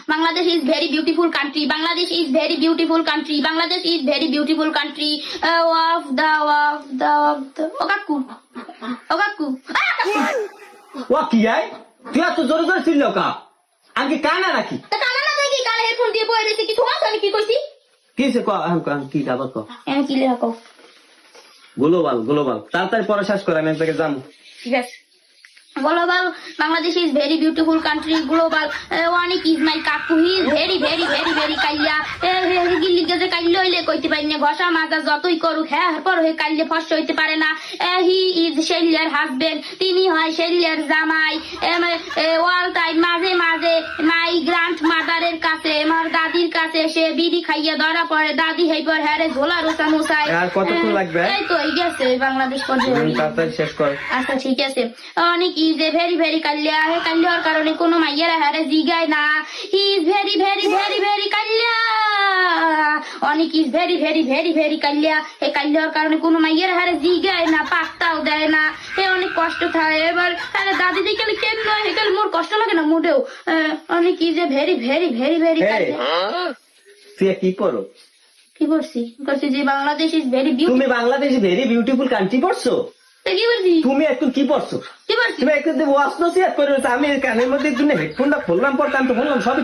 Bangladesh is very beautiful country. Bangladesh is very beautiful country. Bangladesh is very beautiful country. Of the. Okaku. Okaku. ও কি আয় তুই এত জোরে জোরে ছিল কা আমি কি কানা নাকি তা কানা না দেখি কানে হেডফোন দিয়ে বই রয়েছে কি তোমার আমি কি কইছি কি সে কি দাবা কো আমি কি লেখো গ্লোবাল গ্লোবাল তাড়াতাড়ি পড়া শেষ করে আমি একদিকে যাবো ঠিক আছে Global, Bangladesh is very beautiful country. Global, Wanik is my kaku. He is very, very, very, very kalia. Gilli gaze kaillo ile koite পারি না ঘষা মাজা যতই করুক হ্যাঁ পর হয়ে কাইলে ফস হইতে পারে না হি ইজ শেলিয়ার হাজবেন্ড তিনি হয় শেলিয়ার জামাই ওয়াল টাইম মাঝে মাঝে মাই গ্র্যান্ড মাদারের কাছে আমার দাদির কাছে সে বিড়ি খাইয়া ধরা পড়ে দাদি হেইবার হ্যারে ঝোলা রোসা মোসাই আর কতক্ষণ লাগবে এই তো এই গেছে বাংলাদেশ পর্যন্ত তাড়াতাড়ি শেষ কর আচ্ছা ঠিক আছে অনেক ইজ এ ভেরি ভেরি কাল্যা হে কাল্যার কারণে কোনো মাইয়েরা হারে জিগায় না he is very very very very কাল্যা অনেক is very very very very কাল্যা হে কাল্যার কারণে কোনো মাইয়েরা হারে জিগায় না পাত্তাও দেয় না হে অনেক কষ্ট খায় এবার আরে দাদি দেখে কেন নয় হে কাল মোর কষ্ট লাগে না মোটেও অনেক is a very very very very কাল্যা তুই কি করো কি বলছি বলছি যে বাংলাদেশ ইজ ভেরি তুমি beautiful Bangladesh very beautiful country পড়ছো কি বলছি তুমি এখন কি পড়ছো কি বলছি তুমি একটু ওয়াশ নসিহত করে আমি কানের মধ্যে হেডফোনটা খুললাম পড়তাম তো বললাম সব